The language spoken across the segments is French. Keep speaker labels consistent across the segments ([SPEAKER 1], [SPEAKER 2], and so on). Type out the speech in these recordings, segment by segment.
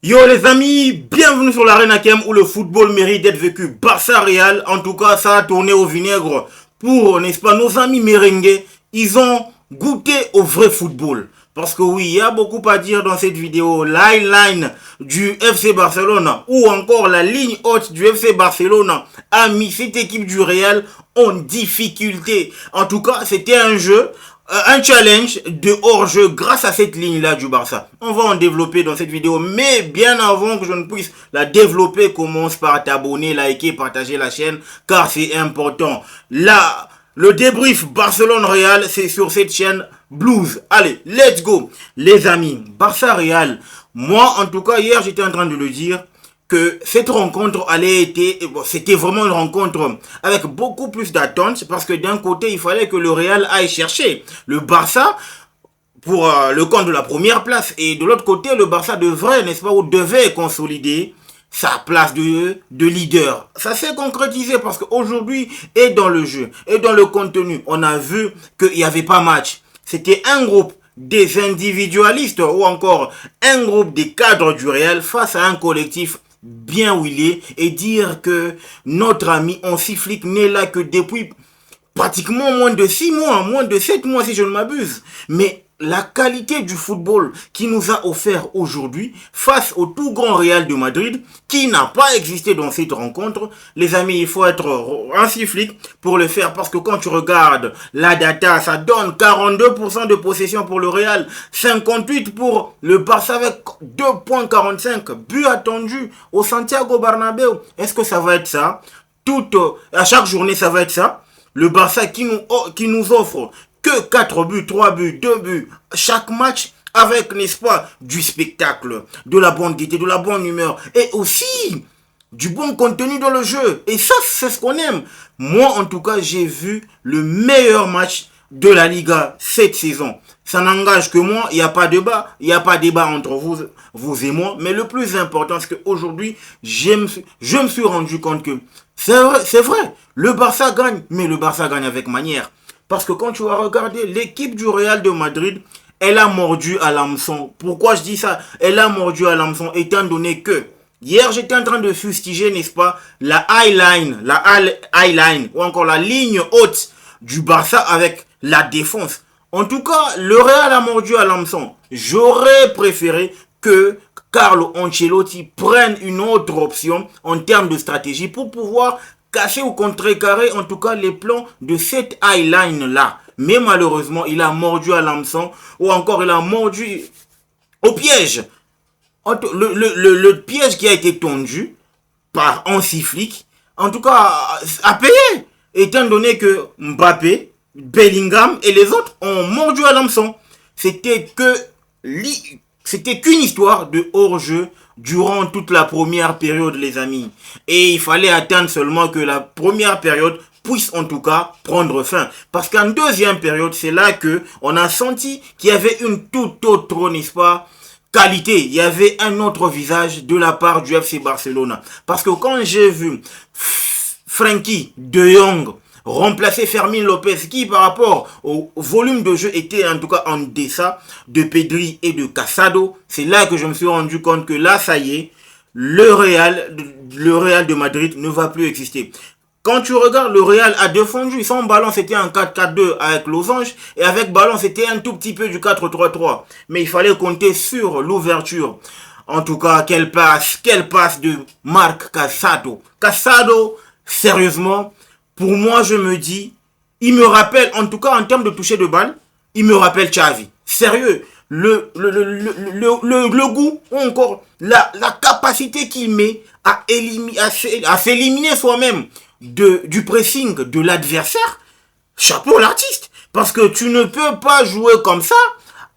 [SPEAKER 1] Yo les amis, bienvenue sur l'Arena Kem où le football mérite d'être vécu Barça Real. En tout cas, ça a tourné au vinaigre pour, n'est-ce pas, nos amis merengues. Ils ont goûté au vrai football. Parce que oui, il y a beaucoup à dire dans cette vidéo. L'highline du FC Barcelone ou encore la ligne haute du FC Barcelone a mis cette équipe du Real en difficulté. En tout cas, c'était un challenge de hors-jeu grâce à cette ligne-là du Barça. On va en développer dans cette vidéo, mais bien avant que je ne puisse la développer, commence par t'abonner, liker, partager la chaîne, car c'est important. Là, le débrief Barcelone-Real, c'est sur cette chaîne Blues. Allez, let's go. Les amis, Barça-Real, moi en tout cas, hier j'étais en train de le dire, que cette rencontre c'était vraiment une rencontre avec beaucoup plus d'attente parce que d'un côté, il fallait que le Real aille chercher le Barça pour le compte de la première place et de l'autre côté, le Barça devrait, n'est-ce pas, ou devait consolider sa place de leader. Ça s'est concrétisé parce qu'aujourd'hui, et dans le jeu, et dans le contenu, on a vu qu'il n'y avait pas match. C'était un groupe des individualistes ou encore un groupe des cadres du Real face à un collectif bien huilé et dire que notre ami Hansi Flick n'est là que depuis pratiquement moins de 6 mois, moins de 7 mois si je ne m'abuse. Mais la qualité du football qui nous a offert aujourd'hui face au tout grand Real de Madrid qui n'a pas existé dans cette rencontre. Les amis, il faut être ainsi flic pour le faire parce que quand tu regardes la data, ça donne 42% de possession pour le Real, 58% pour le Barça avec 2,45 buts attendus au Santiago Bernabéu. Est-ce que ça va être ça? À chaque journée, ça va être ça. Le Barça qui nous offre que 4 buts, 3 buts, 2 buts chaque match avec, n'est-ce pas, du spectacle, de la bonne gaieté, de la bonne humeur et aussi du bon contenu dans le jeu. Et ça, c'est ce qu'on aime. Moi, en tout cas, j'ai vu le meilleur match de la Liga cette saison. Ça n'engage que moi, il n'y a pas de débat. Il n'y a pas de débat entre vous et moi. Mais le plus important, c'est qu'aujourd'hui, je me suis rendu compte que c'est vrai, le Barça gagne, mais le Barça gagne avec manière. Parce que quand tu vas regarder l'équipe du Real de Madrid, elle a mordu à l'hameçon. Pourquoi je dis ça? Elle a mordu à l'hameçon étant donné que hier j'étais en train de fustiger, n'est-ce pas, la highline ou encore la ligne haute du Barça avec la défense. En tout cas, le Real a mordu à l'hameçon. J'aurais préféré que Carlo Ancelotti prenne une autre option en termes de stratégie pour pouvoir casser ou contrecarrer en tout cas les plans de cette highline là. Mais malheureusement, il a mordu à l'hameçon ou encore il a mordu au piège. Le piège qui a été tendu par Hansi Flick, en tout cas, a payé. Étant donné que Mbappé, Bellingham et les autres ont mordu à l'hameçon. C'était qu'une histoire de hors-jeu durant toute la première période, les amis. Et il fallait attendre seulement que la première période puisse en tout cas prendre fin. Parce qu'en deuxième période, c'est là que on a senti qu'il y avait une toute autre, n'est-ce pas, qualité. Il y avait un autre visage de la part du FC Barcelone. Parce que quand j'ai vu Frenkie de Jong remplacer Fermin Lopez qui par rapport au volume de jeu était en tout cas en deçà de Pedri et de Casado, c'est là que je me suis rendu compte que là ça y est, le Real de Madrid ne va plus exister. Quand tu regardes, le Real a défendu. Sans ballon, c'était un 4-4-2 avec Losange. Et avec ballon, c'était un tout petit peu du 4-3-3. Mais il fallait compter sur l'ouverture. En tout cas, quelle passe de Marc Casado. Casado, sérieusement, pour moi, je me dis, il me rappelle, en tout cas en termes de toucher de balle, il me rappelle Xavi. Sérieux, le goût, ou encore la capacité qu'il met à s'éliminer soi-même du pressing de l'adversaire, chapeau l'artiste. Parce que tu ne peux pas jouer comme ça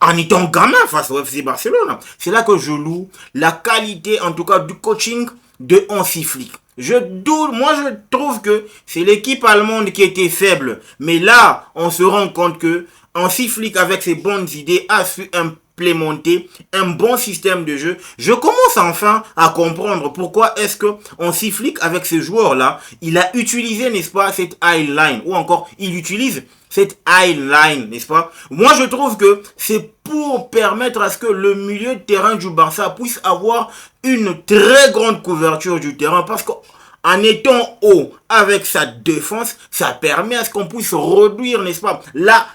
[SPEAKER 1] en étant gamin face au FC Barcelone. C'est là que je loue la qualité, en tout cas, du coaching de Hansi Flick. Moi je trouve que c'est l'équipe allemande qui était faible. Mais là, on se rend compte que Hansi Flick, avec ses bonnes idées, a su implémenté un bon système de jeu. Je commence enfin à comprendre pourquoi est-ce que Hansi Flick, avec ces joueurs-là, il a utilisé, n'est-ce pas, cette high line, ou encore il utilise cette high line, n'est-ce pas? Moi, je trouve que c'est pour permettre à ce que le milieu de terrain du Barça puisse avoir une très grande couverture du terrain, parce qu'en étant haut avec sa défense, ça permet à ce qu'on puisse réduire, n'est-ce pas, la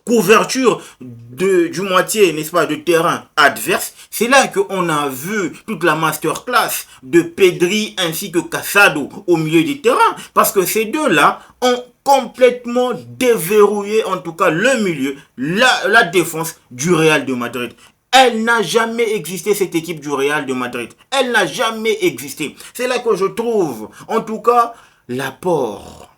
[SPEAKER 1] couverture du moitié, n'est-ce pas, de terrain adverse. C'est là qu'on a vu toute la masterclass de Pedri ainsi que Casado au milieu du terrain, parce que ces deux-là ont complètement déverrouillé, en tout cas le milieu, la défense du Real de Madrid. Elle n'a jamais existé, cette équipe du Real de Madrid. Elle n'a jamais existé. C'est là que je trouve, en tout cas, l'apport.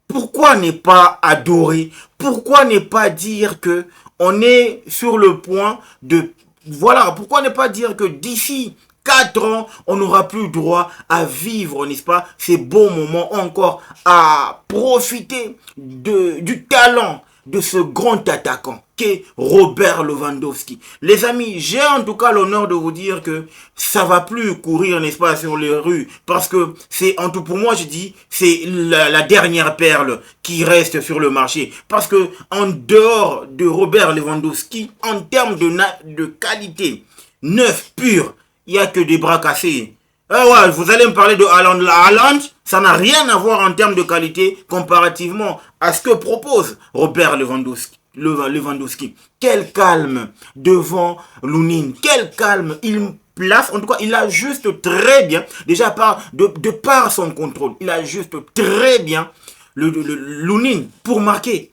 [SPEAKER 1] Pourquoi ne pas adorer? Pourquoi ne pas dire que on est sur le point de... Voilà, pourquoi ne pas dire que d'ici 4 ans, on n'aura plus droit à vivre, n'est-ce pas, ces beaux moments, encore à profiter du talent de ce grand attaquant qu'est Robert Lewandowski. Les amis, j'ai en tout cas l'honneur de vous dire que ça va plus courir, n'est-ce pas, sur les rues, parce que c'est, en tout pour moi, je dis, c'est la dernière perle qui reste sur le marché, parce que en dehors de Robert Lewandowski, en termes de qualité, neuf pur, il n'y a que des bras cassés. Ah ouais, vous allez me parler de Haaland. Haaland, ça n'a rien à voir en termes de qualité comparativement à ce que propose Robert Lewandowski. Quel calme devant Lunin. Quel calme. Il place, en tout cas, il ajuste très bien, déjà de par son contrôle, il ajuste très bien le Lunin pour marquer.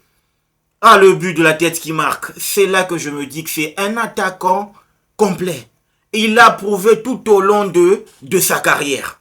[SPEAKER 1] Ah, le but de la tête qui marque. C'est là que je me dis que c'est un attaquant complet. Il l'a prouvé tout au long de sa carrière.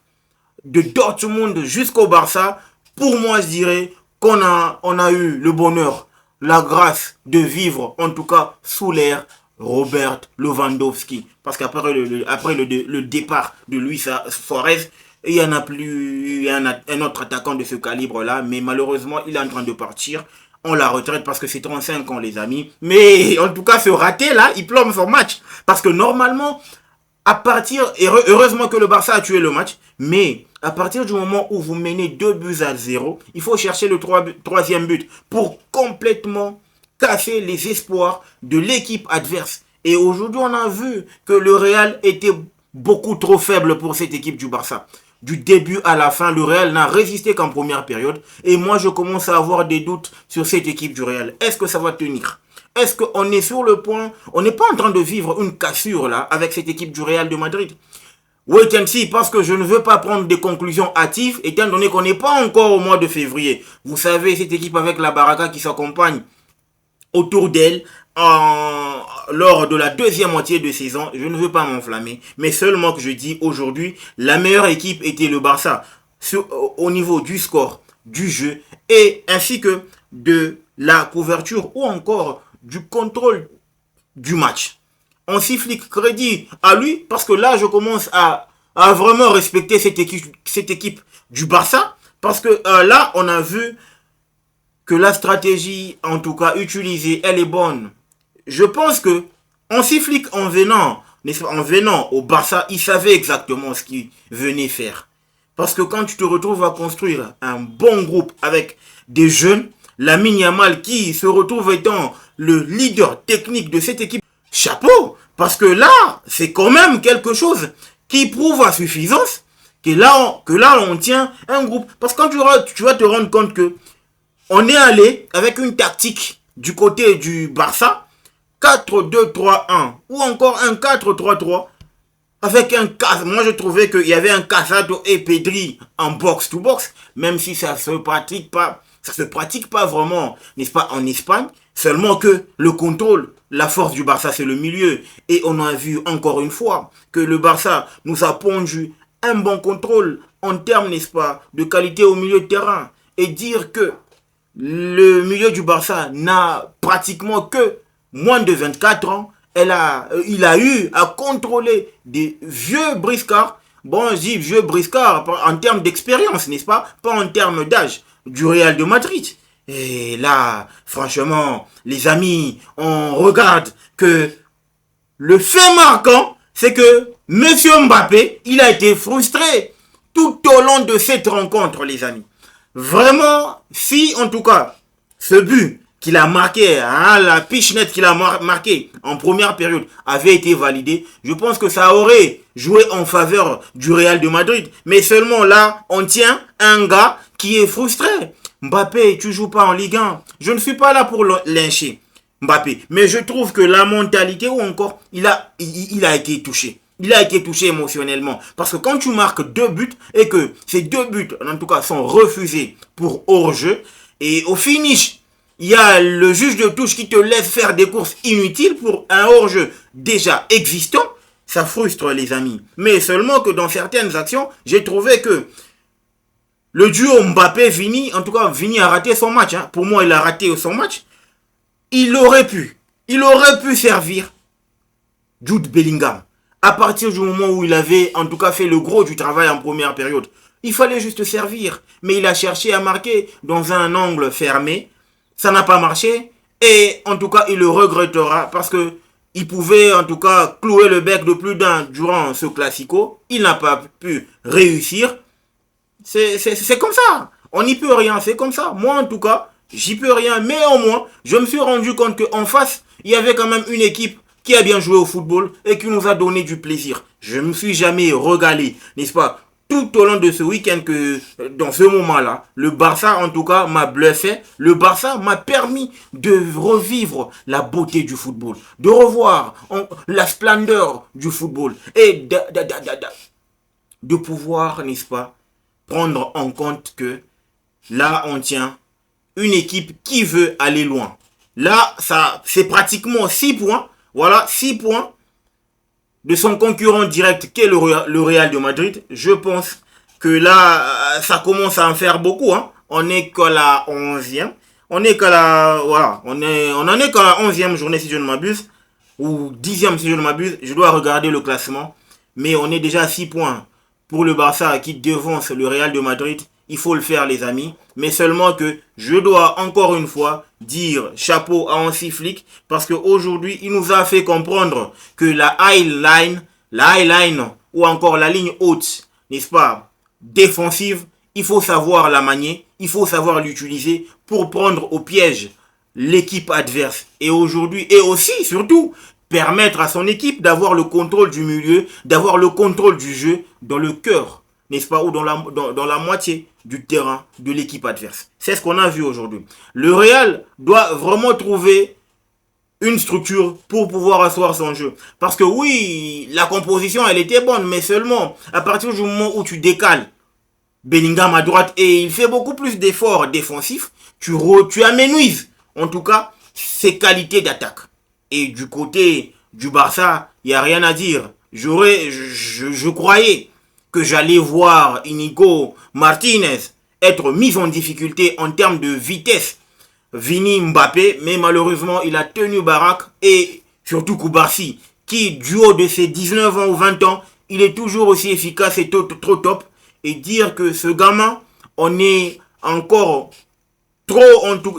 [SPEAKER 1] De Dortmund jusqu'au Barça, pour moi, je dirais qu'on a eu le bonheur, la grâce de vivre, en tout cas, sous l'ère Robert Lewandowski. Parce qu'après le départ de Luis Suarez, il n'y en a plus un autre attaquant de ce calibre-là. Mais malheureusement, il est en train de partir. On la retraite parce que c'est 35 ans, les amis. Mais en tout cas, ce raté-là, il plombe son match. Parce que normalement... heureusement que le Barça a tué le match, mais à partir du moment où vous menez 2-0, il faut chercher le troisième but pour complètement casser les espoirs de l'équipe adverse. Et aujourd'hui, on a vu que le Real était beaucoup trop faible pour cette équipe du Barça. Du début à la fin, le Real n'a résisté qu'en première période. Et moi, je commence à avoir des doutes sur cette équipe du Real. Est-ce que ça va tenir ? Est-ce qu'on est sur le point, on n'est pas en train de vivre une cassure là avec cette équipe du Real de Madrid? Wait and see, parce que je ne veux pas prendre des conclusions hâtives étant donné qu'on n'est pas encore au mois de février. Vous savez, cette équipe avec la Baraka qui s'accompagne autour d'elle lors de la deuxième moitié de saison, je ne veux pas m'enflammer, mais seulement que je dis aujourd'hui, la meilleure équipe était le Barça au niveau du score, du jeu et ainsi que de la couverture ou encore du contrôle du match. Hansi Flick, crédit à lui, parce que là, je commence à vraiment respecter cette équipe du Barça, parce que là, on a vu que la stratégie, en tout cas utilisée, elle est bonne. Je pense que Hansi Flick, en venant au Barça, il savait exactement ce qu'il venait faire. Parce que quand tu te retrouves à construire un bon groupe avec des jeunes, Lamine Yamal qui se retrouve étant le leader technique de cette équipe, chapeau, parce que là, c'est quand même quelque chose qui prouve à suffisance que là on tient un groupe. Parce que quand tu vas te rendre compte que on est allé avec une tactique du côté du Barça, 4-2-3-1 ou encore un 4-3-3 avec un cas. Moi, je trouvais qu'il y avait un Casado et Pedri en box-to-box, même si ça se pratique pas vraiment, n'est-ce pas, en Espagne. Seulement que le contrôle, la force du Barça, c'est le milieu. Et on a vu encore une fois que le Barça nous a pondu un bon contrôle en termes, n'est-ce pas, de qualité au milieu de terrain. Et dire que le milieu du Barça n'a pratiquement que moins de 24 ans, il a eu à contrôler des vieux briscards. Bon, je dis vieux briscards en termes d'expérience, n'est-ce pas? Pas en termes d'âge, du Real de Madrid. Et là, franchement, les amis, on regarde que le fait marquant, c'est que Monsieur Mbappé, il a été frustré tout au long de cette rencontre, les amis. Vraiment, si en tout cas, ce but qu'il a marqué, hein, la pichenette qu'il a marqué en première période avait été validé, je pense que ça aurait joué en faveur du Real de Madrid. Mais seulement là, on tient un gars qui est frustré. Mbappé, tu joues pas en Ligue 1. Je ne suis pas là pour lyncher Mbappé. Mais je trouve que la mentalité ou encore, il a été touché. Il a été touché émotionnellement. Parce que quand tu marques 2 buts et que ces 2 buts, en tout cas, sont refusés pour hors-jeu, et au finish, il y a le juge de touche qui te laisse faire des courses inutiles pour un hors-jeu déjà existant, ça frustre les amis. Mais seulement que dans certaines actions, j'ai trouvé que le duo Mbappé-Vini, en tout cas, Vini a raté son match. Hein. Pour moi, il a raté son match. Il aurait pu servir Jude Bellingham. À partir du moment où il avait, en tout cas, fait le gros du travail en première période. Il fallait juste servir. Mais il a cherché à marquer dans un angle fermé. Ça n'a pas marché. Et en tout cas, il le regrettera parce que il pouvait en tout cas clouer le bec de plus d'un durant ce classico. Il n'a pas pu réussir. C'est comme ça. On n'y peut rien, c'est comme ça. Moi, en tout cas, j'y peux rien. Mais au moins, je me suis rendu compte qu'en face, il y avait quand même une équipe qui a bien joué au football et qui nous a donné du plaisir. Je ne me suis jamais régalé, n'est-ce pas, tout au long de ce week-end que, dans ce moment-là, le Barça, en tout cas, m'a bluffé. Le Barça m'a permis de revivre la beauté du football, de revoir la splendeur du football et de pouvoir, n'est-ce pas, prendre en compte que là, on tient une équipe qui veut aller loin. Là, ça, c'est pratiquement 6 points. Voilà, 6 points de son concurrent direct qu'est le Real de Madrid. Je pense que là, ça commence à en faire beaucoup. Hein. On n'est qu'à la 11e. On est qu'à la... Voilà, on en est qu'à la 11e journée si je ne m'abuse. Ou 10e si je ne m'abuse. Je dois regarder le classement. Mais on est déjà à 6 points pour le Barça qui devance le Real de Madrid. Il faut le faire les amis. Mais seulement que je dois encore une fois dire chapeau à Hansi Flick. Parce qu'aujourd'hui il nous a fait comprendre que la high line ou encore la ligne haute, n'est-ce pas, défensive, il faut savoir la manier. Il faut savoir l'utiliser pour prendre au piège l'équipe adverse. Et aujourd'hui, et aussi, surtout, permettre à son équipe d'avoir le contrôle du milieu, d'avoir le contrôle du jeu dans le cœur, n'est-ce pas, ou dans la moitié du terrain de l'équipe adverse. C'est ce qu'on a vu aujourd'hui. Le Real doit vraiment trouver une structure pour pouvoir asseoir son jeu. Parce que oui, la composition, elle était bonne, mais seulement à partir du moment où tu décales Bellingham à droite et il fait beaucoup plus d'efforts défensifs, tu aménuises, en tout cas, ses qualités d'attaque. Et du côté du Barça, il n'y a rien à dire. Je croyais que j'allais voir Inigo Martinez être mis en difficulté en termes de vitesse. Vini Mbappé, mais malheureusement, il a tenu baraque. Et surtout Koubarsi, qui du haut de ses 19 ans ou 20 ans, il est toujours aussi efficace et trop top. Et dire que ce gamin, on est encore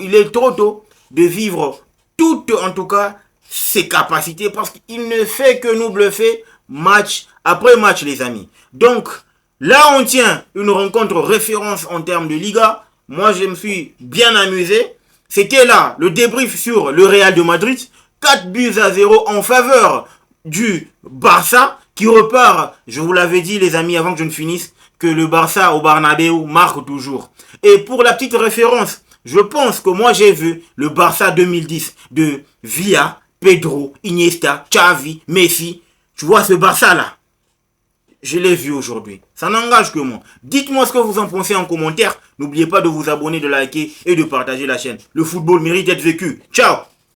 [SPEAKER 1] il est trop tôt de vivre toutes, en tout cas, ses capacités parce qu'il ne fait que nous bluffer match après match, les amis. Donc, là, on tient une rencontre référence en termes de Liga. Moi, je me suis bien amusé. C'était là le débrief sur le Real de Madrid. 4-0 en faveur du Barça qui repart, je vous l'avais dit, les amis, avant que je ne finisse, que le Barça au Bernabéu marque toujours. Et pour la petite référence, je pense que moi j'ai vu le Barça 2010 de Villa, Pedro, Iniesta, Xavi, Messi. Tu vois ce Barça là, je l'ai vu aujourd'hui. Ça n'engage que moi. Dites-moi ce que vous en pensez en commentaire. N'oubliez pas de vous abonner, de liker et de partager la chaîne. Le football mérite d'être vécu. Ciao!